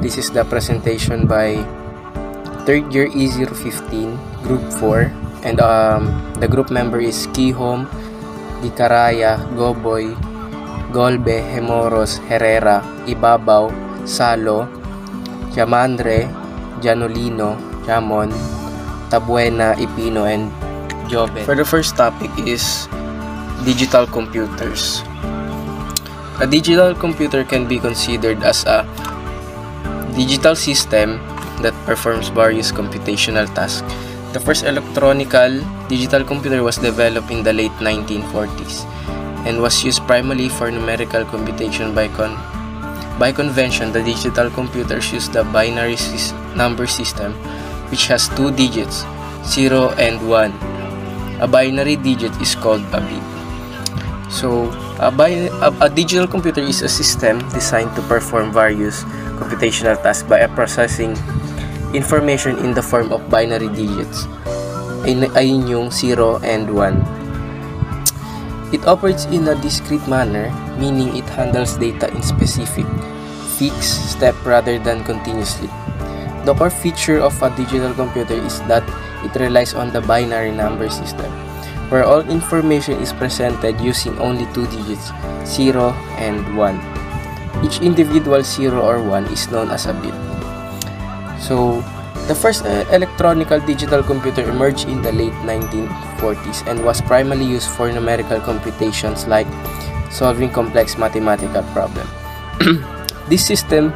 This is the presentation by 3rd year E015, Group 4. And the group member is Kihom, Dicaraya, Goboy, Golbe, Hemoros, Herrera, Ibabaw, Salo, Jamandre, Janolino, Jamon, Tabuena, Ipino, and Joven. For the first topic is digital computers. A digital computer can be considered as a digital system that performs various computational tasks. The first electronical digital computer was developed in the late 1940s and was used primarily for numerical computation. By convention, the digital computers use the binary number system, which has two digits, 0 and 1. A binary digit is called a bit. So, a digital computer is a system designed to perform various computational tasks by processing information in the form of binary digits. Ayun yung 0 and 1. It operates in a discrete manner, meaning it handles data in specific, fixed step rather than continuously. The core feature of a digital computer is that it relies on the binary number system, where all information is presented using only two digits, 0 and 1. Each individual 0 or 1 is known as a bit. So, the first electronical digital computer emerged in the late 1940s and was primarily used for numerical computations like solving complex mathematical problems. This system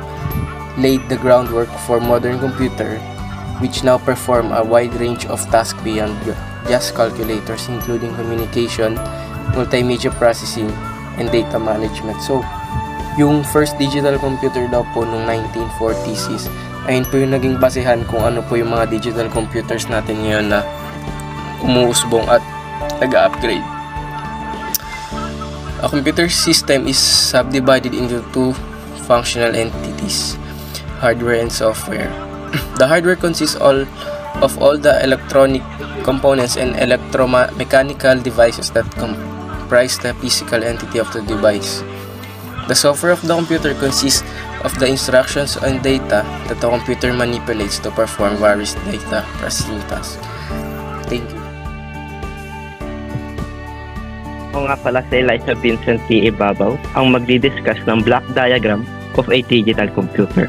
laid the groundwork for modern computer, which now perform a wide range of tasks beyond just calculators, including communication, multimedia processing, and data management. So, yung first digital computer daw po noong 1940s is ayun po yung naging basehan kung ano po yung mga digital computers natin ngayon na umuusbong at nag-upgrade. A computer system is subdivided into two functional entities, hardware and software. The hardware consists of all the electronic components and electromechanical devices that comprise the physical entity of the device. The software of the computer consists of the instructions and data that the computer manipulates to perform various data processing tasks. Thank you. Ako nga pala si Eliza Vincent T. Ibabaw ang magdi-discuss ng block diagram of a digital computer.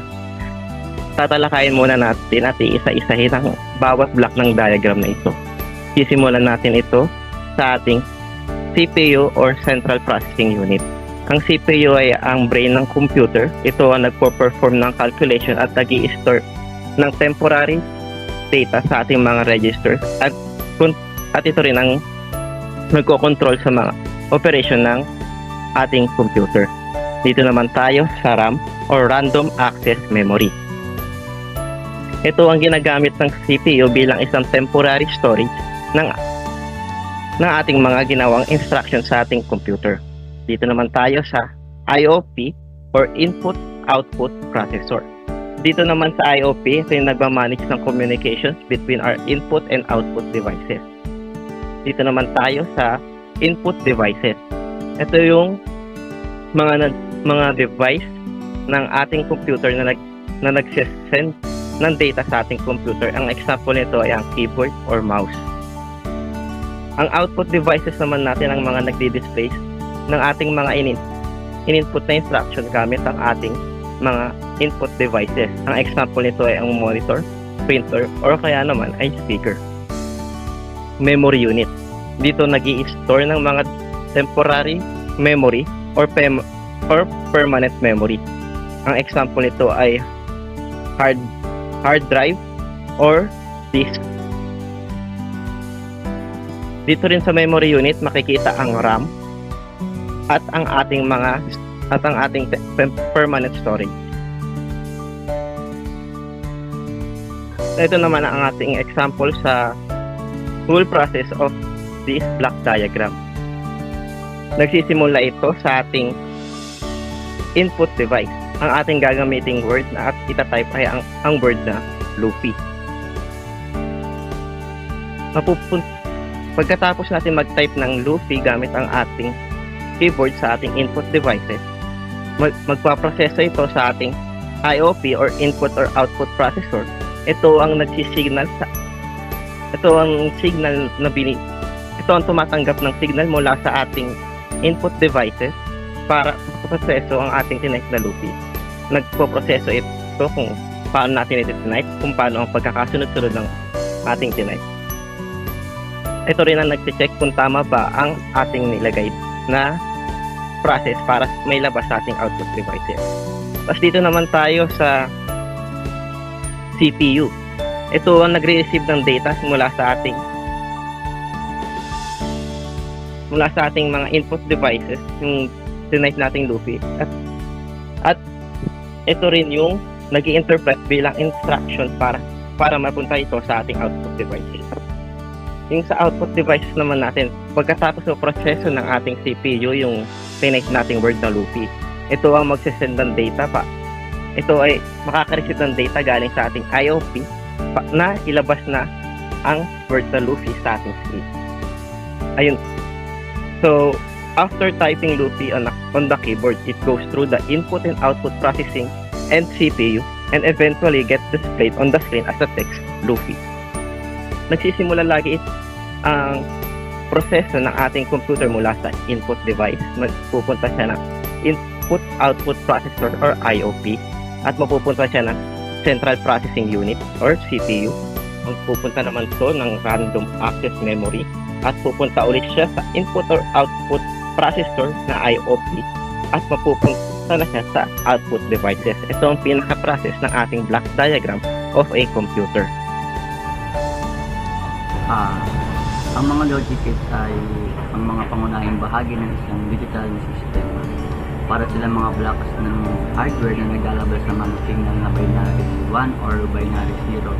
Tatalakayin muna natin at iisa-isahin ang bawat block ng diagram na ito. Sisimulan natin ito sa ating CPU or Central Processing Unit. Ang CPU ay ang brain ng computer. Ito ang nagpo-perform ng calculation at nag-i-store ng temporary data sa ating mga registers at ito rin ang nagko-control sa mga operation ng ating computer. Dito naman tayo sa RAM or Random Access Memory. Ito ang ginagamit ng CPU bilang isang temporary storage ng ating mga ginawang instructions sa ating computer. Dito naman tayo sa IOP or Input-Output Processor. Dito naman sa IOP, ito yung nagmamanage ng communications between our input and output devices. Dito naman tayo sa Input Devices. Ito yung mga device ng ating computer na nag-send ng data sa ating computer. Ang example nito ay ang keyboard or mouse. Ang output devices naman natin ang mga nagdi-display ng ating mga in-input na instruction gamit ang ating mga input devices. Ang example nito ay ang monitor, printer, or kaya naman ay speaker. Memory unit. Dito nag-i-store ng mga temporary memory or permanent memory. Ang example nito ay hard drive or disk. Dito rin sa memory unit makikita ang RAM at ang ating permanent storage. Ito naman ang ating example sa whole process of this block diagram. Nagsisimula ito sa ating input device. Ang ating gagamiting word na at ita-type ay ang word na loopy. Pagkatapos natin mag-type ng loopy gamit ang ating keyboard sa ating input devices, magpaproseso ito sa ating IOP or input or output processor, ito ang nagsisignal sa ito ang signal na ito ang tumatanggap ng signal mula sa ating input devices para proseso ang ating tinype na loopy. Nagpo-proseso ito kung paano natin ito tinype, kung paano ang pagkakasunod-sunod ng ating tinype. Ito rin ang nagche-check kung tama ba ang ating nilagay na process para may labas sa ating output devices. Tapos dito naman tayo sa CPU. Ito ang nagre-receive ng data mula sa ating mga input devices, yung tinype nating loopy. At ito rin yung nag-i-interpret bilang instruction para mapunta ito sa ating output devices. Yung sa output devices naman natin, pagkatapos ng proseso ng ating CPU, yung tinype nating word na loopy, ito ang magsisend ng data pa. Ito ay makaka-receive ng data galing sa ating IOP na ilabas na ang word na loopy sa ating screen. Ayun. So, after typing loopy on the keyboard, it goes through the input and output processing and CPU and eventually gets displayed on the screen as a text loopy. Nagsisimula lagi ang proseso ng ating computer mula sa input device. Magpupunta siya ng input-output processor or IOP at mapupunta siya ng central processing unit or CPU. Magpupunta naman ito ng random access memory at pupunta ulit siya sa input or output processor na IOP at mapupunta na siya sa output devices. Ito ang pinaka-process ng ating block diagram of a computer. Ang mga logic gates ay ang mga pangunahing bahagi ng isang digital na sistema. Para sila mga blocks ng hardware na naglalabas ng mga signal na binary 1 or binary 0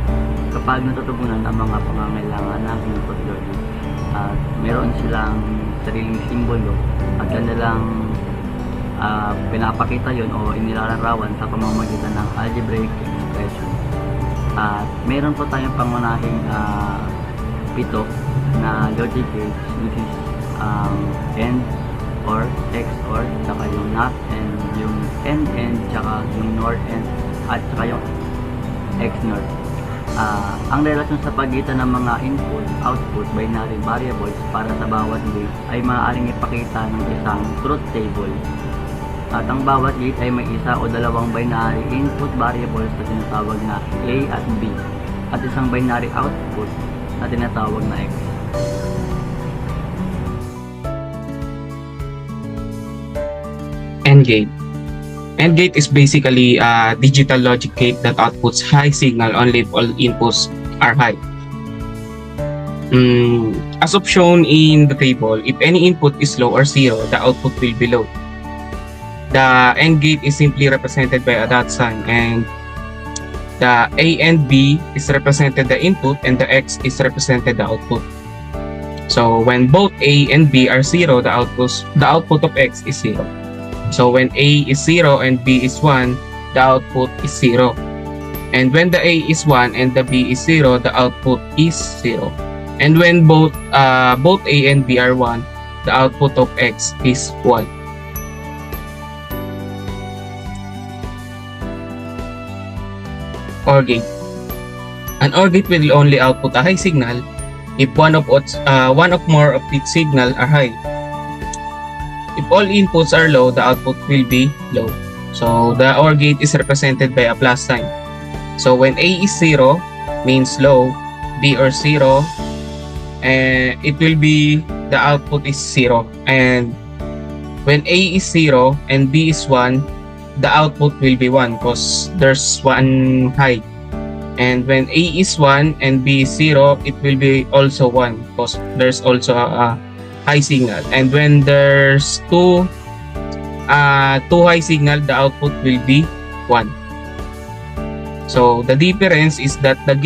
kapag natutugunan ang mga pangangailangan ng input logic. At meron silang sariling simbolo at kanilang pinapakita yon o inilalarawan sa pamamagitan ng algebraic expression. At meron po tayong pangunahing 7 na logic gates, which is AND, OR, XOR, tsaka yung NOT, and yung AND, tsaka yung NOR, AND, at tsaka yung XNOR. Ang relasyon sa pagitan ng mga input, output, binary variables para sa bawat gate ay maaaring ipakita ng isang truth table. At ang bawat gate ay may isa o dalawang binary input variables na tinatawag na A at B, at isang binary output na tinatawag na X. AND gate. AND gate is basically a digital logic gate that outputs high signal only if all inputs are high. As of shown in the table, if any input is low or 0, the output will be low. The AND gate is simply represented by a dot sign, and the A and B is represented the input and the X is represented the output. So when both A and B are 0, the output of X is 0. So when A is 0 and B is 1, the output is 0. And when the A is 1 and the B is 0, the output is 0. And when both A and B are 1, the output of X is 1. OR gate. An OR gate will only output a high signal if one of more of its signal are high. If all inputs are low, the output will be low. So the OR gate is represented by a plus sign. So when A is 0 means low, B or 0, and it will be the output is 0. And when A is 0 and B is 1, the output will be 1 because there's one high. And when A is 1 and B is 0, it will be also 1 because there's also a high signal. And when there's two high signal, the output will be 1. So the difference is that the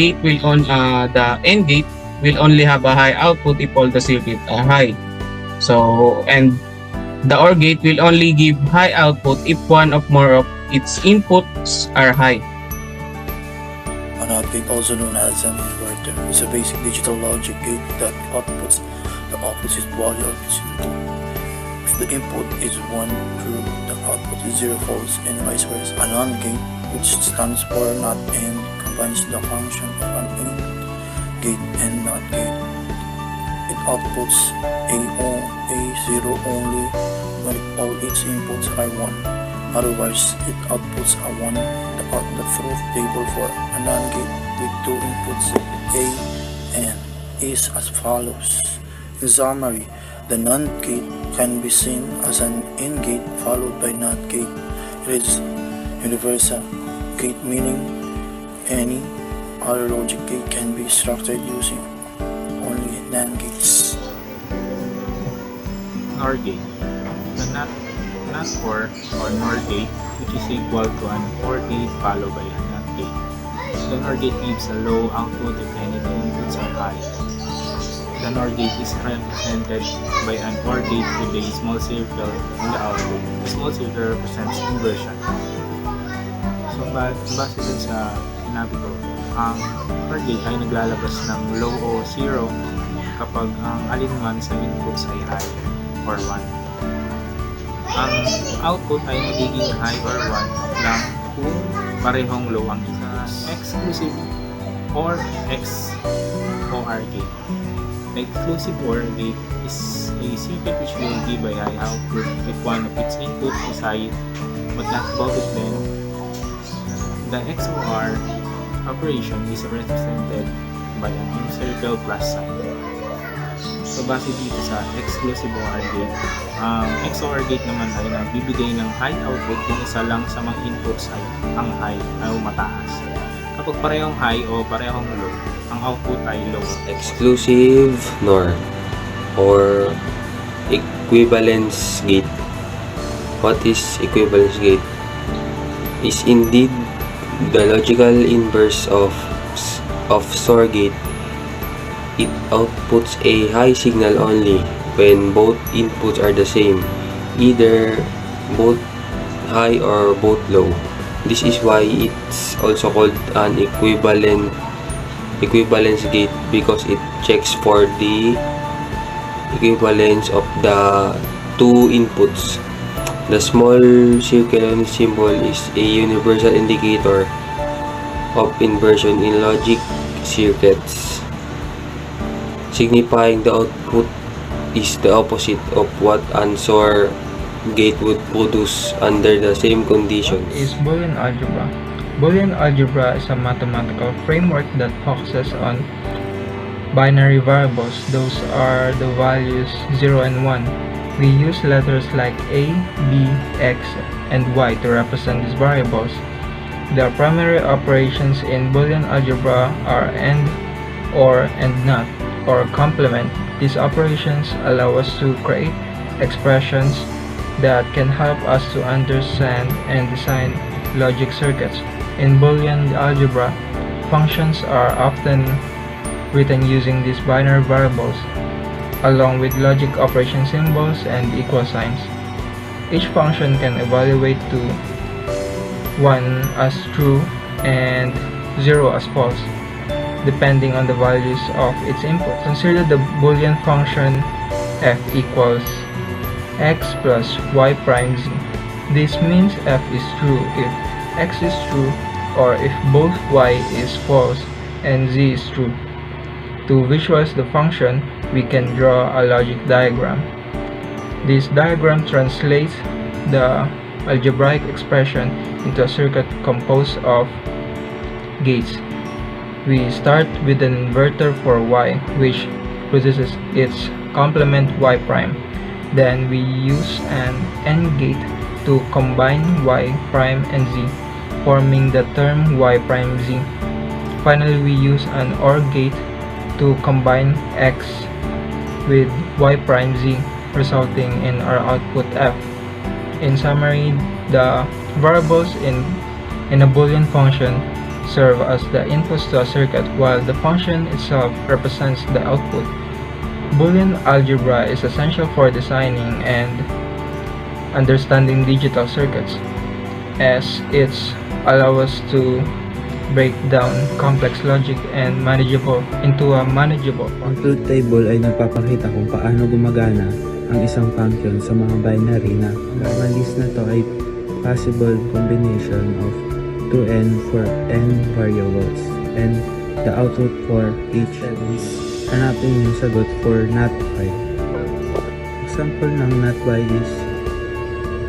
AND gate will only have a high output if all the circuits are high. So and the OR gate will only give high output if one of more of its inputs are high. An OR gate, also known as an inverter, is a basic digital logic gate that outputs the opposite value of its input. If the input is 1 true, the output is 0 false, and vice versa. An AND gate which stands for not and combines the function of an AND gate and NOT gate. It outputs A0 only when all its inputs are 1. Otherwise, it outputs a 1. The truth table for a NAND gate with two inputs A and is as follows. In summary, the NAND gate can be seen as an AND gate followed by NOT gate. It is universal gate, meaning any other logic gate can be structured using only NAND gates. NOR gate. The NOT OR or NOR gate, which is equal to an OR gate followed by a NOT gate. The NOR gate gives a low output if any inputs are high. The NOR gate is represented by an OR gate with a small circle in the output. The small circle represents inversion. So, base dun sa sinabi ko, ang OR gate ay naglalabas ng low o 0 kapag ang alinman sa inputs ay high or 1. Ang output ay magiging high or 1 lang kung parehong low ang isa. Exclusive or XOR gate. The exclusive OR gate is a circuit which will give a high output if one of its inputs is high but not both of them. The XOR operation is represented by an encircle plus sign. So, base dito sa exclusive OR gate, ang XOR gate naman ay nagbibigay ng high output kung isa lang sa mga inputs ay ang high o mataas. Kapag parehong high o parehong low, ang output ay low. Exclusive NOR or equivalence gate. What is equivalence gate? Is indeed the logical inverse of XOR gate. It outputs a high signal only when both inputs are the same, either both high or both low. This is why it's also called an equivalence gate, because it checks for the equivalence of the two inputs. The small circle symbol is a universal indicator of inversion in logic circuits, signifying the output is the opposite of what an XOR gate would produce under the same conditions. Is Boolean algebra. Boolean algebra is a mathematical framework that focuses on binary variables. Those are the values 0 and 1. We use letters like A, B, X, and Y to represent these variables. The primary operations in Boolean algebra are AND, OR, and NOT, or complement. These operations allow us to create expressions that can help us to understand and design logic circuits. In Boolean algebra, functions are often written using these binary variables, along with logic operation symbols and equal signs. Each function can evaluate to 1 as true and 0 as false, depending on the values of its input. Consider the Boolean function f equals x plus y prime z. This means f is true if x is true, or if both y is false and z is true. To visualize the function, we can draw a logic diagram. This diagram translates the algebraic expression into a circuit composed of gates. We start with an inverter for y, which produces its complement y prime. Then we use an AND gate to combine y prime and z, forming the term y prime z. Finally, we use an OR gate to combine x with y prime z, resulting in our output f. In summary, the variables in a Boolean function serve as the inputs to a circuit, while the function itself represents the output. Boolean algebra is essential for designing and understanding digital circuits, as it allows us to break down complex logic and into a manageable Ang truth table ay nagpapakita kung paano gumagana ang isang function sa mga binary na ang list na to ay possible combination of 2n for n variables, and the output for each is hanapin yung sagot for not y. Example ng not y is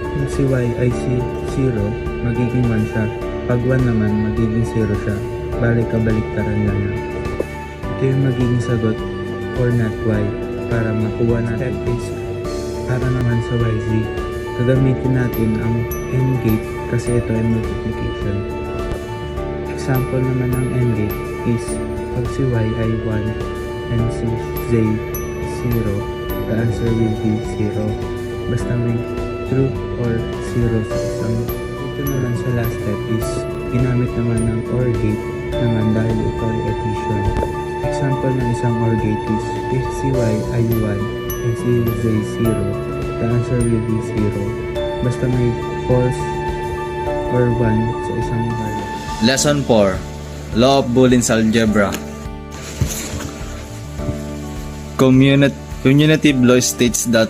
kung si y ay si 0, magiging 1 siya. Pag 1 naman, magiging 0 siya. Balik kabaliktaran lang yan. Ito yung magiging sagot for not y. Para makuha natin is para naman sa yz. Gagamitin natin ang AND gate kasi ito ay multiplication. Example naman ng AND gate is pag si y ay 1 and si z 0, the answer will be 0. Basta may true or 0 sa isang. Ito naman sa last step is ginamit naman ng OR gate naman dahil ito ay addition. Example ng isang OR gate is if si y ay 1 and si z 0, the answer will be 0. Basta may false or 1 sa isang variable. Lesson 4. Law of Boolean's algebra. Commutative law states that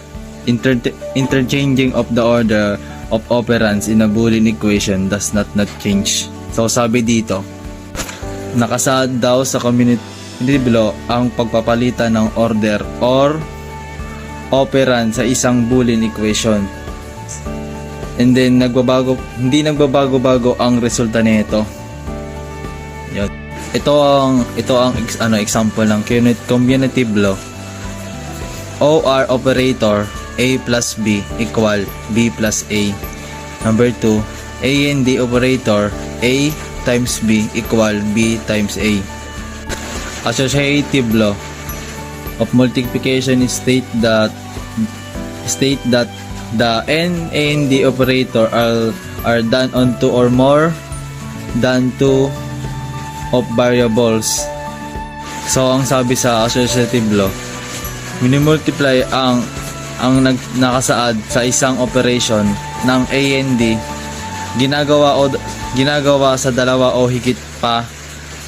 interchanging of the order of operands in a Boolean equation does not change. So sabi dito, nakasaad daw sa commutative law ang pagpapalitan ng order or operand sa isang Boolean equation. And then hindi nagbabago-bago ang resulta nito. Yan. Ito ang example ng commutative law. OR operator A plus B equal B plus A. Number 2, AND operator A times B equal B times A. Associative law of multiplication state that the n and d operator are done on two or more than two of variables. So ang sabi sa associative law, minimultiply ang nakasaad sa isang operation ng a and d ginagawa sa dalawa o higit pa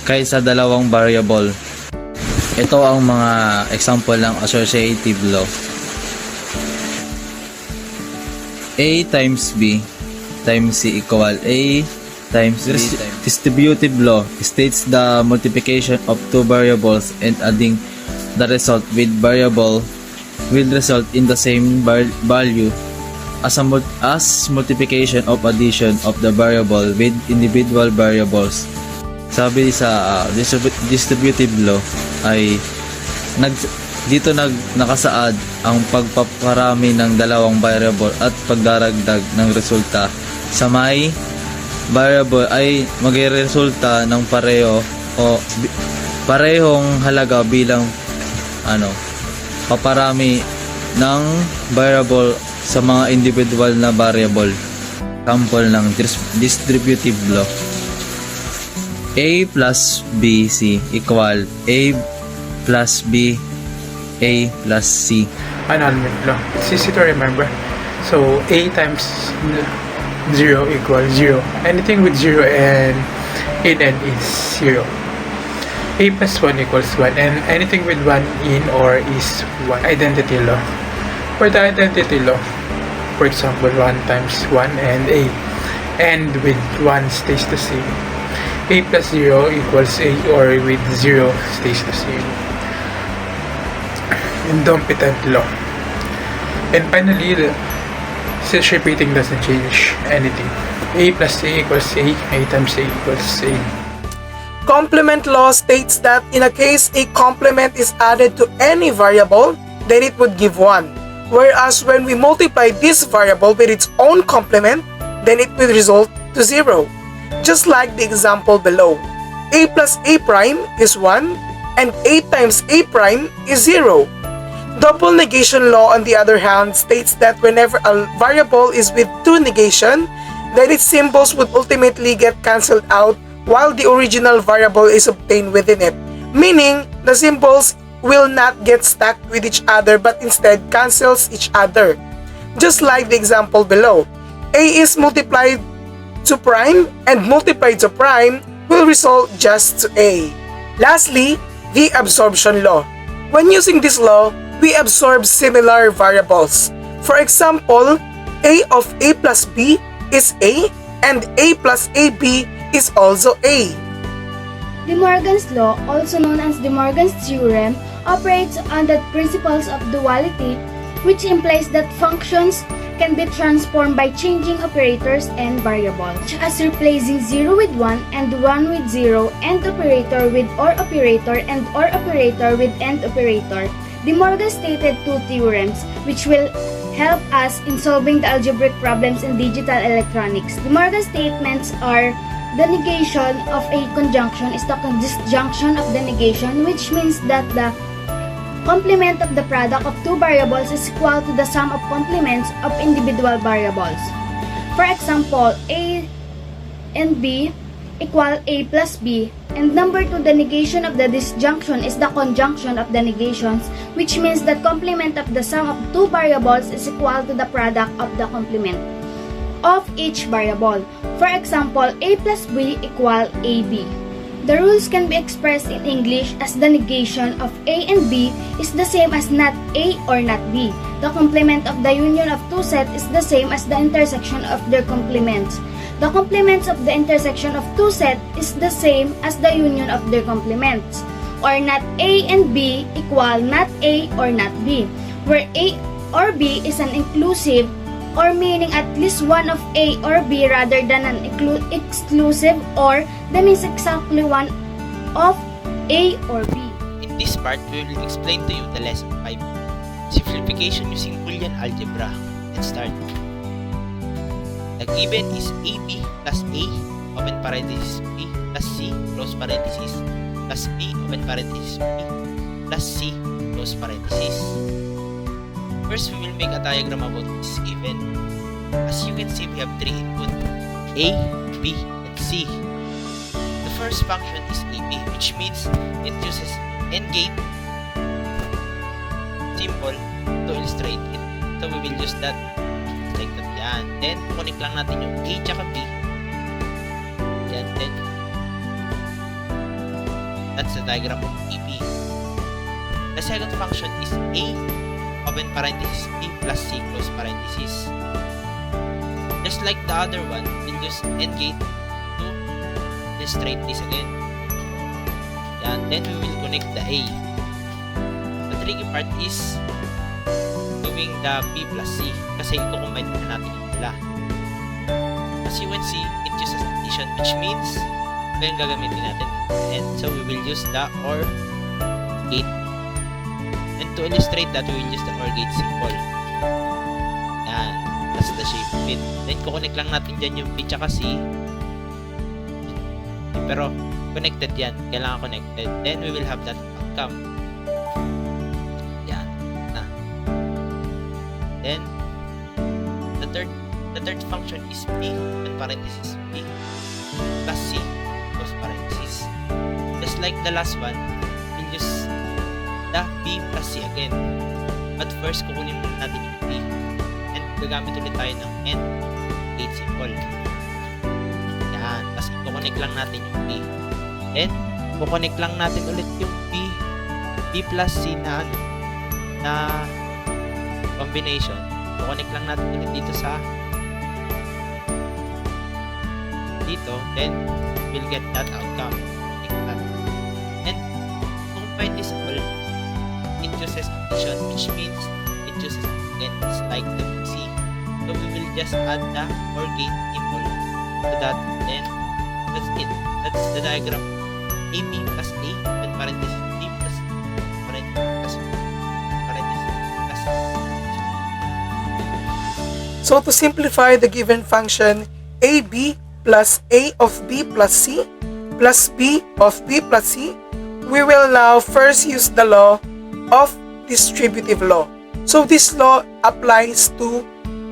kaysa dalawang variable. Ito ang mga example ng associative law. A times B times C equal A times B times. Distributive law states the multiplication of two variables and adding the result with variable will result in the same value as multiplication of addition of the variable with individual variables. Sabi sa distributive law ay nakasaad ang pagpaparami ng dalawang variable at pagdaragdag ng resulta sa may variable ay magresulta ng parehong halaga bilang paparami ng variable sa mga individual na variable. Example ng distributive law. A plus BC equal A plus B A plus C. Annulment law. It's easy to remember. So A times 0 equals 0. Anything with 0 and in n is 0. A plus 1 equals 1, and anything with 1 in or is 1. Identity law. For the identity law, for example, 1 times 1 and A, and with 1 stays the same. A plus 0 equals A, or with 0 stays the same. Indompetent law. And finally, since repeating doesn't change anything. A plus A equals A times A equals A. Complement law states that in a case a complement is added to any variable, then it would give 1. Whereas when we multiply this variable with its own complement, then it will result to 0. Just like the example below. A plus A prime is 1 and A times A prime is 0. Double negation law, on the other hand, states that whenever a variable is with two negation, then its symbols would ultimately get cancelled out while the original variable is obtained within it, meaning the symbols will not get stacked with each other but instead cancels each other. Just like the example below, A is multiplied to prime and multiplied to prime will result just to A. Lastly, the absorption law. When using this law, we absorb similar variables. For example, A of A plus B is A and A plus AB is also A. De Morgan's law, also known as De Morgan's theorem, operates on the principles of duality, which implies that functions can be transformed by changing operators and variables, such as replacing 0 with 1 and 1 with 0, AND operator with OR operator and OR operator with AND operator. De Morgan stated two theorems, which will help us in solving the algebraic problems in digital electronics. De Morgan's statements are: the negation of a conjunction is the disjunction of the negation, which means that the complement of the product of two variables is equal to the sum of complements of individual variables. For example, A and B equal A plus B, and number 2, the negation of the disjunction is the conjunction of the negations, which means that complement of the sum of two variables is equal to the product of the complement of each variable. For example, A plus B equal AB. The rules can be expressed in English as the negation of A and B is the same as not A or not B. The complement of the union of two sets is the same as the intersection of their complements. The complements of the intersection of two sets is the same as the union of their complements. Or not A and B equal not A or not B, where A or B is an inclusive, or meaning at least one of A or B rather than an exclusive, or that means exactly one of A or B. In this part, we will explain to you the lesson 5, simplification using Boolean algebra. Let's start. The given is AB plus A, open parenthesis, B plus C, close parenthesis, plus B, open parenthesis, B plus C, close parenthesis. First, we will make a diagram about this given. As you can see, we have three input, A, B, and C. The first function is AB, which means it uses AND gate symbol to illustrate it. So we will use that like that. Yan. Then, connect lang natin yung A tsaka B. Yan. Then, that's the diagram of AB. The second function is A, open parenthesis, B plus C, close parenthesis. Just like the other one, we'll use AND gate to illustrate this again. Yan. Then, we will connect the A. The tricky part is doing the B plus C kasi ito-combine na natin yung dala. As you can see, it uses addition, which means ito yung gagamitin natin. And so we will use the OR gate. And to illustrate that, we will use the OR gate symbol. Yan. That's the shape of it. Then kukonek lang natin dyan yung B tsaka C. Pero connected yan. Kailangan connected. Then we will have that outcome. Then the third function is B, and parenthesis B plus C, close parenthesis. Just like the last one, we'll use the B plus C again. But first, kukunin muna natin yung B. And gagamit ulit tayo ng AND gate symbol. Yan. Tapos i-connect lang natin yung B. Then, kukonek lang natin ulit yung B plus C na combination. Connect lang natin ulit dito then we'll get that outcome like that. And to combine this all, it uses addition, which means it uses again, it's like the C. So we will just add the OR gate symbol to that, then that's it. That's the diagram. AB plus A, then parenthesis B plus parenthesis plus. So to simplify the given function AB plus A of B plus C plus B of B plus C, we will now first use the law of distributive law. So this law applies to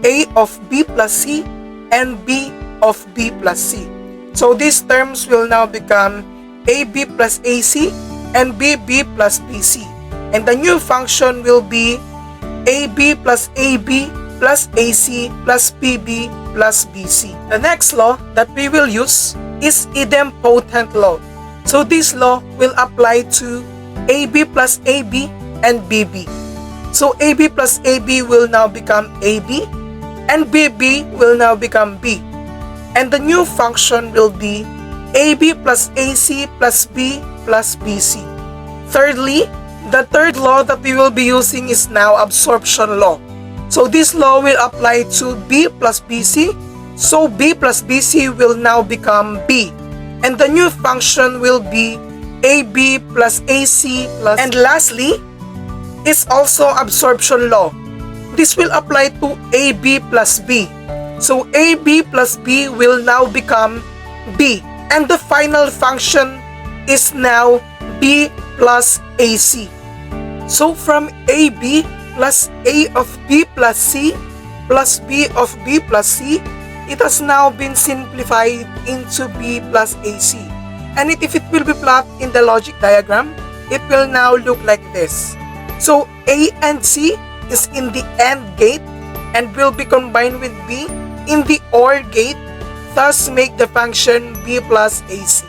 A of B plus C and B of B plus C. So these terms will now become AB plus AC and BB plus BC. And the new function will be AB plus AB plus AC plus BB plus BC. The next law that we will use is idempotent law. So this law will apply to AB plus AB and BB. So AB plus AB will now become AB and BB will now become B. And the new function will be AB plus AC plus B plus BC. Thirdly, the third law that we will be using is now absorption law. So this law will apply to B plus BC. So B plus BC will now become B. And the new function will be AB plus AC plus... And lastly, is also absorption law. This will apply to AB plus B. So AB plus B will now become B. And the final function is now B plus AC. So from AB plus A of B plus C plus B of B plus C, it has now been simplified into B plus AC. And if it will be plotted in the logic diagram, it will now look like this. So A and C is in the AND gate and will be combined with B in the OR gate, thus make the function B plus AC.